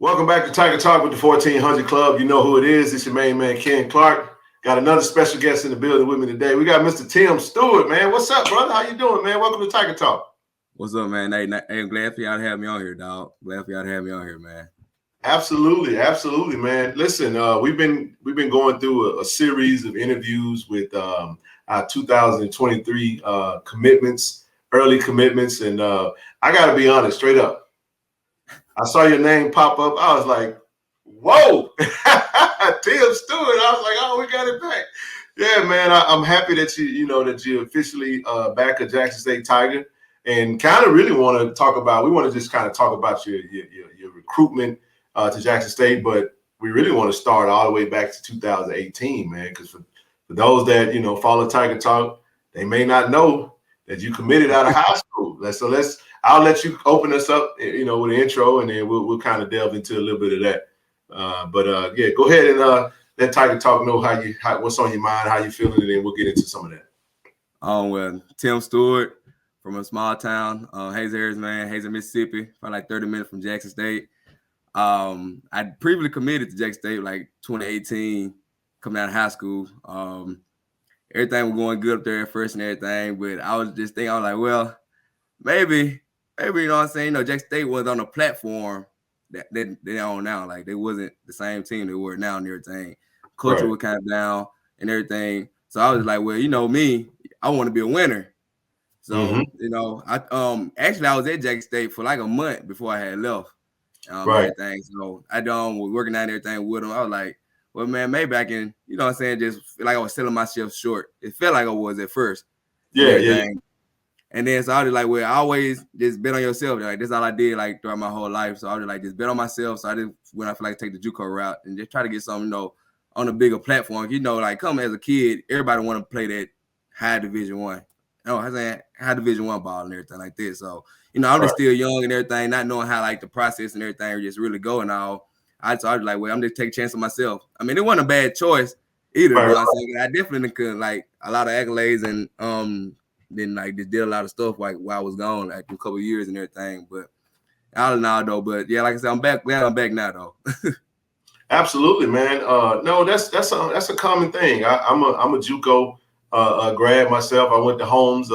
Welcome back to Tiger Talk with the 1400 Club. You know who it is. It's your main man, Ken Clark. Got another special guest in the building with me today. We got Mr. Tim Steward, man. What's up, brother? How you doing, man? Welcome to Tiger Talk. What's up, man? Hey, I'm glad for y'all to have me on here, dog. Glad for y'all to have me on here, man. Absolutely, man. Listen, we've been going through a series of interviews with our 2023 commitments, early commitments, and I got to be honest, straight up. I saw your name pop up. I was like, whoa, Tim Stewart. I was like, oh, we got it back. Yeah, man, I'm happy that you're officially back at Jackson State Tiger, and kind of really want to talk about. We want to just kind of talk about your recruitment to Jackson State, but we really want to start all the way back to 2018, man, because for those that follow Tiger Talk, they may not know that you committed out of high school. I'll let you open us up, with an intro, and then we'll kind of delve into a little bit of that. Yeah, go ahead and let Tiger Talk know what's on your mind, how you feeling, and then we'll get into some of that. Well, Tim Stewart from a small town, Hazen, Mississippi, probably like 30 minutes from Jackson State. I previously committed to Jackson State like 2018, coming out of high school. Everything was going good up there at first and everything, but I was like, well, maybe, you know what I'm saying? Jackson State was on a platform that they on now. Like, they wasn't the same team they were now and everything. Culture was kind of down and everything. So I was like, well, me, I want to be a winner. So, I actually I was at Jackson State for like a month before I had left. Everything. So I was working out and everything with them. I was like, well, man, maybe I can, just feel like I was selling myself short. It felt like I was at first. Yeah. And then so I was like, well, I always just bet on yourself. Like, that's all I did like throughout my whole life. So I was like, just bet on myself. So I did when I feel like take the JUCO route and just try to get something, on a bigger platform. Like coming as a kid, everybody want to play that high Division I. I'm saying high Division I ball and everything like this. So, I'm just still young and everything, not knowing how like the process and everything just really go and all. I was like, well, I'm just taking a chance on myself. I mean, it wasn't a bad choice either. Right. I'm saying? I definitely could like a lot of accolades and then like just did a lot of stuff like while I was gone, like a couple of years and everything. But all in all though, but yeah, like I said, I'm back. Glad I'm back now though. Absolutely, man. No, that's a common thing. I'm a JUCO grad myself. I went to Holmes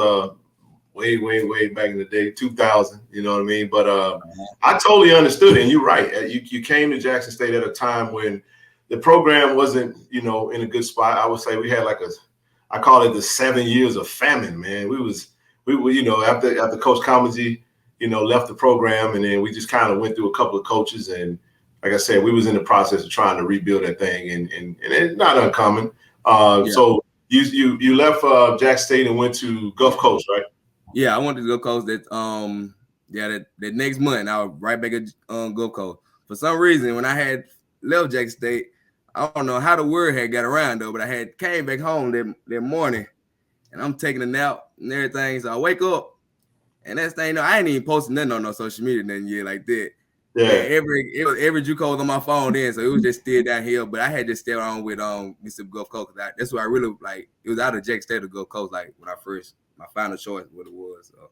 way back in the day, 2000. You know what I mean? But I totally understood it. And you're right. You came to Jackson State at a time when the program wasn't, in a good spot. I would say we had like I call it the 7 years of famine, man. We were, after Coach Comegy, left the program, and then we just kind of went through a couple of coaches, and like I said, we was in the process of trying to rebuild that thing, and it's not uncommon. So you left Jackson State and went to Gulf Coast, right? Yeah, I went to Gulf Coast. That next month, I was right back at Gulf Coast. For some reason, when I had left Jackson State, I don't know how the word had got around though, but I had came back home that morning, and I'm taking a nap and everything. So I wake up, and that's thing, I ain't even posting nothing on no social media nothing yet like that. Yeah. Every JUCO was on my phone then, so it was just still downhill. But I had to stay on with Mississippi Gulf Coast. That's what I really like. It was out of Jackson State to Gulf Coast, like when my final choice, what it was. So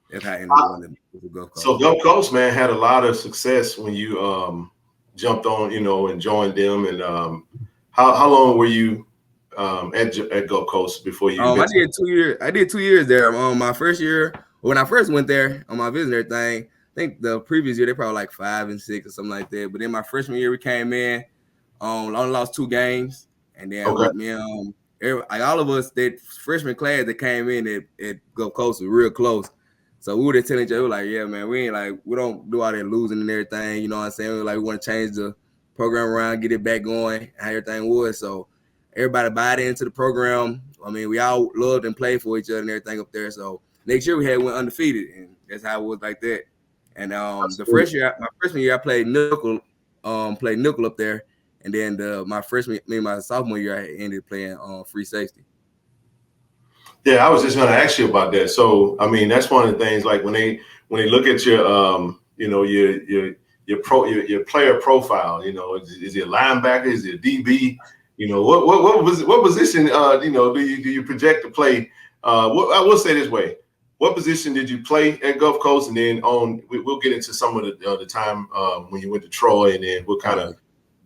that's how I ended up with the Gulf Coast. So Gulf Coast, man, had a lot of success when you jumped on, and joined them. And how long were you at Gulf Coast before you? I did 2 years. I did 2 years there. My first year, when I first went there on my visit and everything, I think the previous year they probably like 5 and 6 or something like that. But then my freshman year we came in, only lost 2 games, and then with me, like all of us, that freshman class that came in at Gulf Coast was real close. So we were just telling each other, like, yeah, man, we don't do all that losing and everything. You know what I'm saying? We want to change the program around, get it back going, how everything was. So everybody bought into the program. I mean, we all loved and played for each other and everything up there. So next year we went undefeated, and that's how it was like that. And my freshman year, I played nickel up there. And then my sophomore year, I ended playing free safety. Yeah, I was just going to ask you about that. So, I mean, that's one of the things. Like when they look at your, your player profile, is he a linebacker? Is he a DB? What position, do you project to play? I will say this way: what position did you play at Gulf Coast, and then we'll get into some of the time when you went to Troy, and then we'll kind of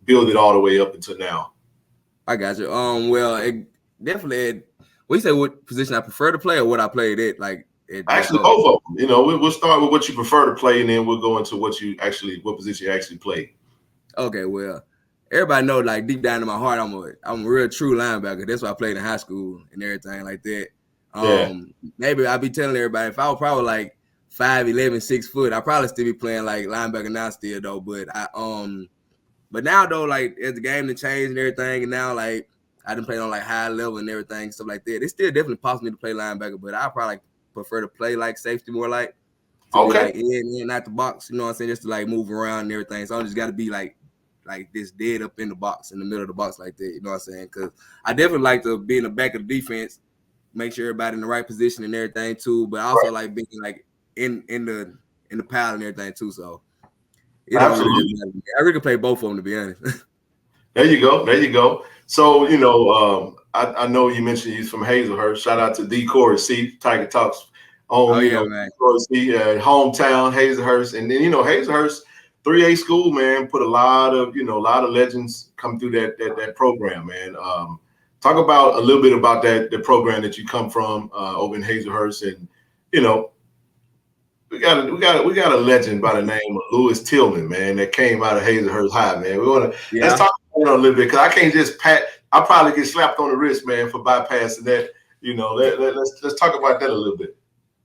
build it all the way up until now. I got you. Well, it definitely. What you say? What position I prefer to play, or what I played at? Like, actually, both of them. You know, we'll start with what you prefer to play, and then we'll go into what position you actually played. Okay, well, everybody know, like, deep down in my heart, I'm a real true linebacker. That's why I played in high school and everything like that. Maybe I'll be telling everybody if I was probably like 5'11", 6 foot, I'd probably still be playing like linebacker now still though. But now though, like, as the game has changed and everything, and now like I done played on like high level and everything, stuff like that. It's still definitely possible to play linebacker, but I probably prefer to play like safety more, like to be like in out the box. You know what I'm saying? Just to like move around and everything. So I just got to be like this dead up in the box, in the middle of the box like that. You know what I'm saying? Because I definitely like to be in the back of the defense, make sure everybody in the right position and everything too. But I also like being like in the pile and everything too. So it don't really matter. I really play both of them, to be honest. There you go. So, you know, I know you mentioned he's from Hazelhurst. Shout out to D. Corey C. Tiger Talks on, man. Corey C. Hometown, Hazelhurst. And then, you know, Hazelhurst 3A school, man, put a lot of legends come through that program, man. Talk about a little bit about the program that you come from over in Hazelhurst. And, you know, we got a legend by the name of Lewis Tillman, man, that came out of Hazelhurst High, man. Let's talk about it a little bit, because I can't just I'll probably get slapped on the wrist, man, for bypassing that. You know, let's talk about that a little bit.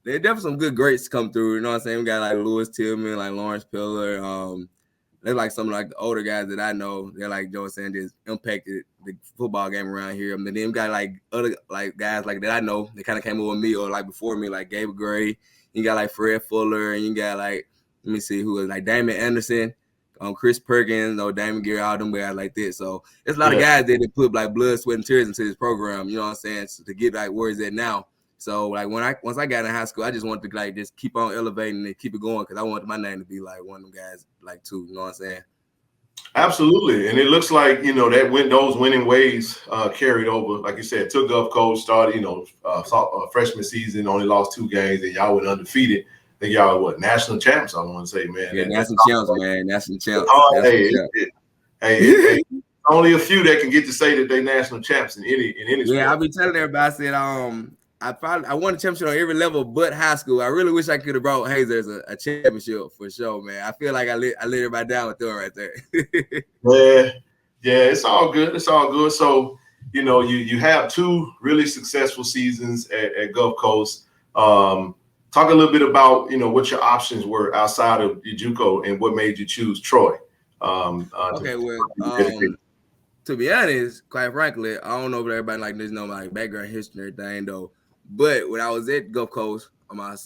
There definitely some good greats come through. You know what I'm saying? We got like Lewis Tillman, like Lawrence Pillar. They're like some like the older guys that I know. They're like Joe Sanders impacted the football game around here. And then we got like other like guys like that I know that kind of came over me or like before me, like Gabe Gray. You got like Fred Fuller, and you got like, let me see who was like Damon Anderson, Chris Perkins, Damon Gary, all them guys like that. So there's a lot of guys that put like blood, sweat, and tears into this program. You know what I'm saying? So to get like where it's at now. So like once I got in high school, I just wanted to like just keep on elevating and keep it going, because I wanted my name to be like one of them guys like too. You know what I'm saying? Absolutely, and it looks like, you know, those winning ways carried over. Like you said, took Gulf Coast, started, you know, freshman season, only lost 2 games, and y'all went undefeated. I think y'all were national champs, I want to say, man. Yeah, national champs, man. National champs. Hey, only a few that can get to say that they national champs in any sport. Yeah, I'll be telling everybody, I said, I won a championship on every level but high school. I really wish I could have brought Hazers a championship for sure, man. I feel like I let everybody down with that right there. Yeah, it's all good. So, you know, you have 2 really successful seasons at Gulf Coast. Talk a little bit about, you know, what your options were outside of JUCO and what made you choose Troy. To be honest, quite frankly, I don't know if everybody like this know my background history and everything though. But when I was at Gulf Coast on my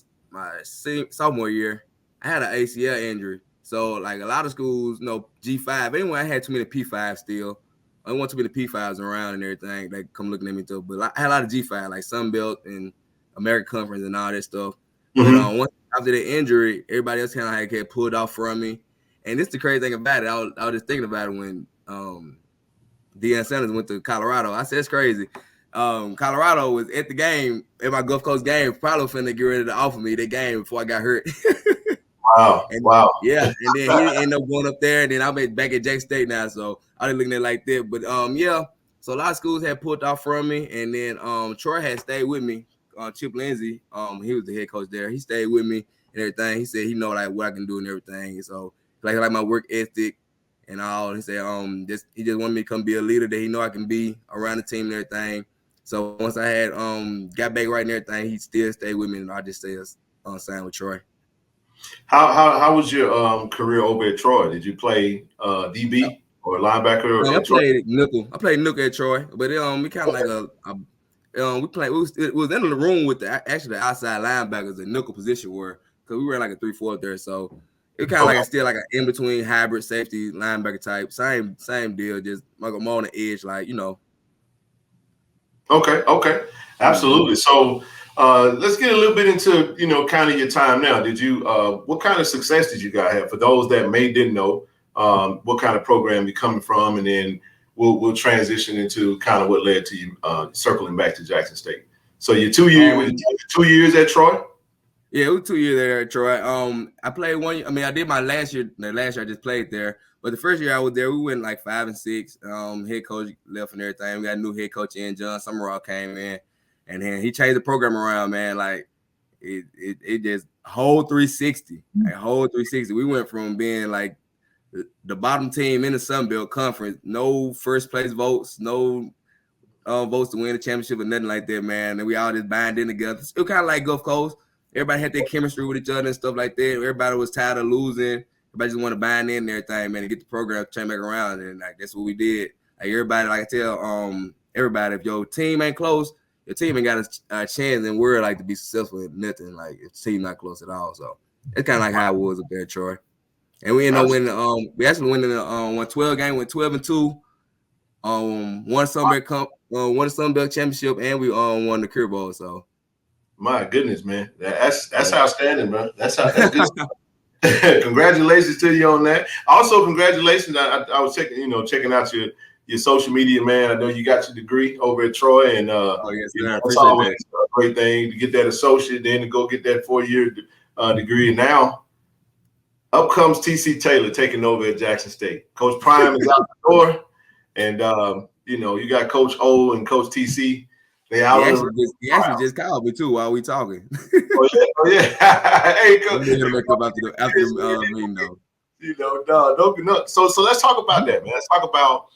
sophomore year, I had an ACL injury. So like a lot of schools, you know, G5. Anyway, I had too many P5s still. I didn't want too many P5s around and everything. They come looking at me too. But I had a lot of G5, like Sunbelt and American Conference and all that stuff. Mm-hmm. But after the injury, everybody else kind of had pulled off from me. And this is the crazy thing about it. I was just thinking about it when Deion Sanders went to Colorado. I said, it's crazy. Colorado was at the game, at my Gulf Coast game, probably finna get ready to offer me that game before I got hurt. Wow. Yeah, and then he ended up going up there, and then I'm back at Jackson State now, so I was looking at it like that. But so a lot of schools had pulled off from me, and then Troy had stayed with me. Chip Lindsey, he was the head coach there. He stayed with me and everything. He said he know like what I can do and everything. So like my work ethic and all. He said he just wanted me to come be a leader that he know I can be around the team and everything. So once I had got back right and everything, he still stayed with me, and I just stayed signed with Troy. How was your career over at Troy? Did you play DB or linebacker? I played nickel. I played nickel at Troy, but we kind of like we played. It was in the room with the outside linebackers, the nickel position were, because we were like a 3-4 there, so it kind of like still like an in between hybrid safety linebacker type. Same deal, just like more on the edge, like, you know. Okay, absolutely. So let's get a little bit into, you know, kind of your time now. Did you what kind of success did you guys have? For those that didn't know, what kind of program you're coming from, and then we'll transition into kind of what led to you circling back to Jackson State. So your 2 years at Troy? Yeah, it was 2 years there at Troy. I played one. I mean, I did my last year. The last year I just played there, but the first year I was there, we went like 5-6. Head coach left and everything. We got a new head coach in. John Summerall came in, and then he changed the program around. Man, like it just whole 360, like whole 360. We went from being like the bottom team in the Sun Belt Conference, no first place votes, no votes to win the championship or nothing like that, man. And we all just bind in together. It was kind of like Gulf Coast. Everybody had their chemistry with each other and stuff like that. Everybody was tired of losing. Everybody just wanted to bind in and everything, man, and get the program turned back around. And like that's what we did. Like everybody, like I tell everybody, if your team ain't close, your team ain't got a chance in the world like to be successful in nothing. Like if the team not close at all. So it's kind of like how it was up there, Troy. And we ended up winning. We actually went in the 1-12 game, went 12-2. Won Sun Belt championship, and we won the Cure Bowl. So, my goodness, man, that's outstanding, bro. That's good. Congratulations to you on that. Also, congratulations. I was checking out your social media, man. I know you got your degree over at Troy, and yes, it's always a great thing to get that associate, then to go get that 4-year degree. And now, up comes TC Taylor taking over at Jackson State. Coach Prime is out the door. And you got Coach O and Coach TC. They out. He actually just called me too while we talking. Oh yeah. Hey, Coach. After meeting though. No. So let's talk about that, man. Let's talk about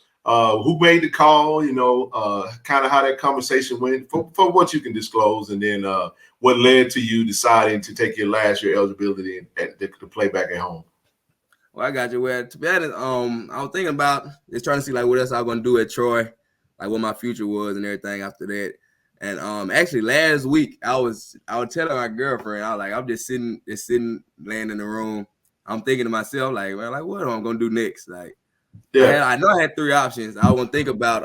who made the call. Kind of how that conversation went for what you can disclose, and then what led to you deciding to take your last year eligibility to play back at home. Well, I got you. Well, to be honest, I was thinking about just trying to see like what else I was gonna do at Troy, like what my future was and everything after that. And actually last week I was telling my girlfriend, I was like, I'm just sitting, laying in the room. I'm thinking to myself, like, well, like what am I gonna do next? Like, yeah, I know I had 3 options. I want to think about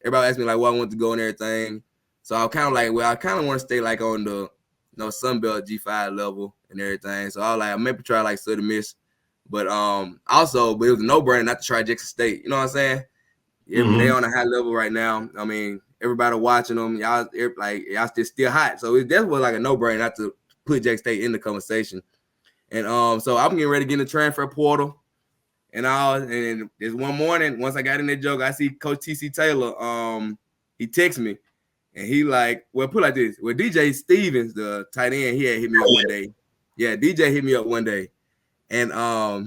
everybody asked me like what I want to go and everything. So I kind of like, well, I kind of want to stay like on the Sun Belt G5 level and everything. So I was like, I maybe try like Southern Miss. But also, it was a no-brainer not to try Jackson State. You know what I'm saying? They on a high level right now. I mean, everybody watching them, y'all still hot. So it definitely was like a no-brainer not to put Jackson State in the conversation. And so I'm getting ready to get in the transfer portal. And there's one morning, once I got in that joke, I see Coach TC Taylor. He texts me, and he like, well, put it like this. Well, DJ Stevens, the tight end, he had hit me up one day. Yeah, DJ hit me up one day. And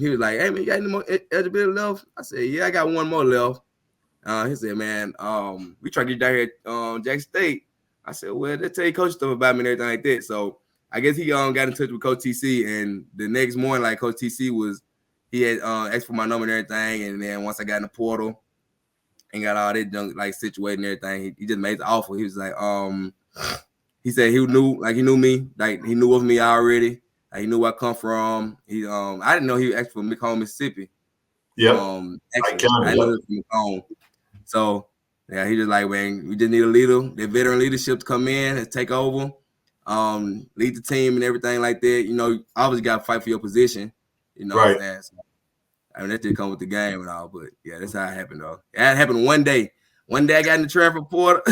he was like, hey, man, you got any more eligibility left? I said, yeah, I got one more left. He said, man, we try to get down here at Jackson State. I said, well, they tell you coach stuff about me and everything like that. So I guess he got in touch with Coach TC. And the next morning, like Coach TC he had asked for my number and everything. And then once I got in the portal and got all that junk like situated and everything, he just made the offer. He was like, he said he knew me, like he knew of me already. He knew where I come from. I didn't know he was actually from McComb, Mississippi. Yeah. I know he was from McComb. So yeah, he just like, man, we just need a leader, the veteran leadership to come in and take over, lead the team and everything like that. Obviously got to fight for your position. You know what I'm saying? So, I mean, that did come with the game and all, but yeah, that's how it happened though. It happened one day. One day I got in the transfer portal.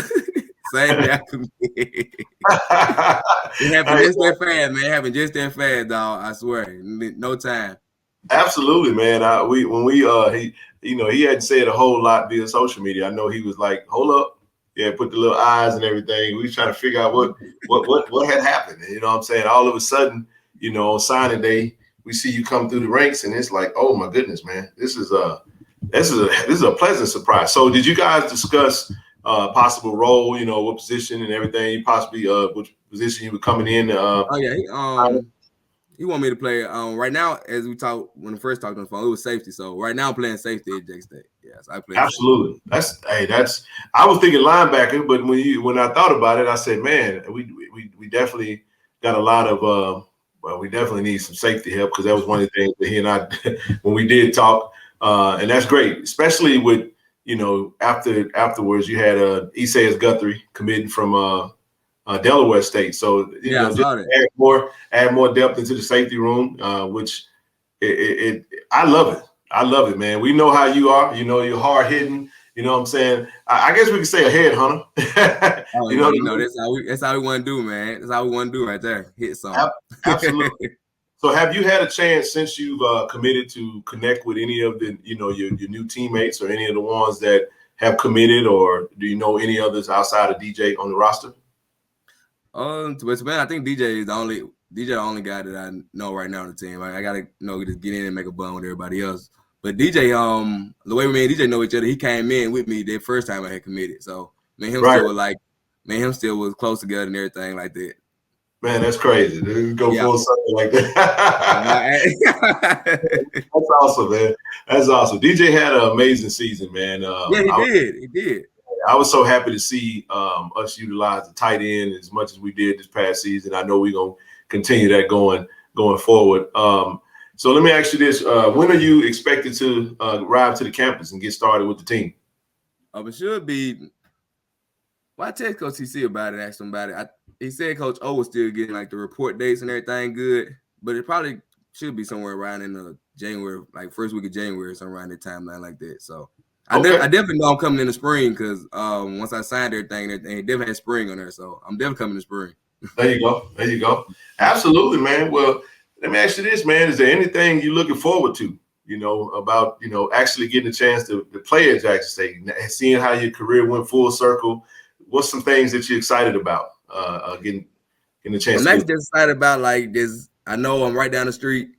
Same day I committed. It happened just that fast, man. It happened just that fast, dog. I swear, no time. Absolutely, man. He hadn't said a whole lot via social media. I know he was like, hold up, yeah, put the little eyes and everything. We was trying to figure out what had happened. And, you know what I'm saying? All of a sudden, on signing day, we see you come through the ranks, and it's like, oh my goodness, man, this is a pleasant surprise. So, did you guys discuss possible role? What position and everything? Possibly which position you were coming in? He want me to play. Right now, as we talked when we first talked on the phone, it was safety. So right now, I'm playing safety at Jackson State. Yes, I play. Absolutely. Safety. I was thinking linebacker, but when I thought about it, I said, man, we definitely got a lot of. We definitely need some safety help because that was one of the things that he and I, when we did talk, and that's great, especially with afterwards you had Isaias Guthrie committing from Delaware State. So just add more depth into the safety room, which I love it. I love it, man. We know how you are. You're hard hitting. You know what I'm saying? I guess we could say a headhunter. Oh, You know, that's how we want to do, man. That's how we want to do right there. Hit something. absolutely. So have you had a chance since you've committed to connect with any of the, your new teammates or any of the ones that have committed, or do you know any others outside of DJ on the roster? But man, I think DJ is the only guy that I know right now on the team. I gotta just get in and make a bond with everybody else. But DJ, the way me and DJ know each other, he came in with me the first time I had committed. So him still was close together and everything like that. Man, that's crazy. Go full circle like that. That's awesome, man. That's awesome. DJ had an amazing season, man. He did. I was so happy to see us utilize the tight end as much as we did this past season. I know we're gonna continue that going forward. So let me ask you this: when are you expected to arrive to the campus and get started with the team? It should be. Well, I text Coach TC about it, asked him about it. He said Coach O was still getting like the report dates and everything good, but it probably should be somewhere around in January, like first week of January, somewhere around the timeline like that. So I definitely know I'm coming in the spring because once I signed everything, they definitely had spring on there. So I'm definitely coming in the spring. There you go. Absolutely, man. Well, let me ask you this, man. Is there anything you're looking forward to, about, actually getting a chance to play at Jackson State, seeing how your career went full circle? What's some things that you're excited about getting a chance? I'm actually just excited about like this. I know I'm right down the street.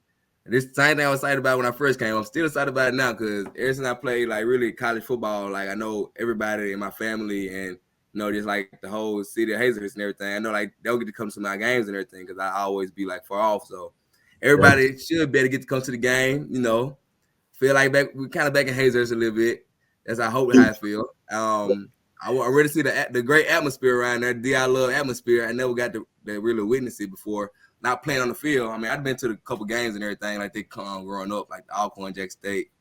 This same thing I was excited about when I first came. I'm still excited about it now because ever since I played like really college football, like I know everybody in my family and just like the whole city of Hazlehurst and everything. I know like they'll get to come to my games and everything because I always be like far off. So everybody should better get to come to the game. Feel like we're kind of back in Hazlehurst a little bit. That's how I feel. I already see the great atmosphere around there. I love atmosphere. I never got to really witness it before. Not playing on the field. I mean, I've been to a couple games and everything like they come growing up, like the Alcorn Jack State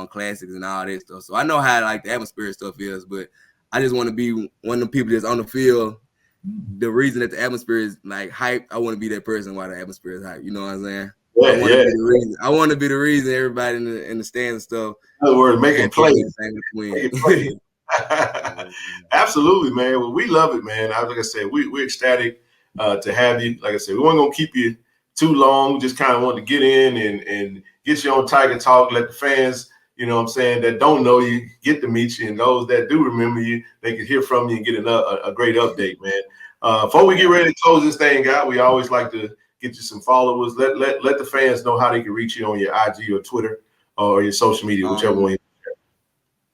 classics and all that stuff. So I know how like the atmosphere and stuff is, but I just want to be one of the people that's on the field. The reason that the atmosphere is like hype, I want to be that person why the atmosphere is hype. You know what I'm saying? I want to be the reason everybody in the stands and stuff. In other words, making plays. Absolutely, man. Well, we love it, man. Like I said, we're ecstatic to have you. Like I said, we weren't gonna keep you too long. We just kind of wanted to get in and get you on Tiger Talk. Let the fans, that don't know you get to meet you, and those that do remember you, they can hear from you and get a great update, man. Before we get ready to close this thing out, we always like to get you some followers. Let the fans know how they can reach you on your IG or Twitter or your social media, whichever one.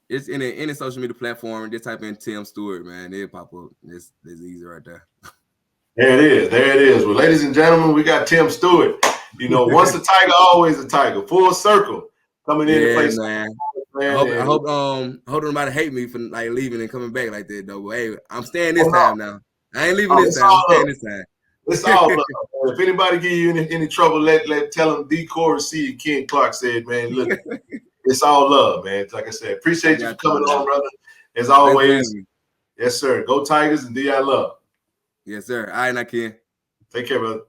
It's in any social media platform. Just type in Tim Steward, man. It'll pop up. It's easy right there. There it is. Well, ladies and gentlemen, we got Tim Steward. Once a Tiger, always a Tiger. Full circle coming in to play. Man. I hope nobody hate me for like leaving and coming back like that though. But hey, I'm staying this time now. I ain't leaving this time. I'm staying this time. It's all love. If anybody give you any trouble, tell them D. Corey C. and Ken Clark said, man, look. It's all love, man. Like I said, appreciate you for coming on, brother. As always, yes, sir. Go Tigers and D.I. love. Yes, sir. All right, now, Ken. Take care, brother.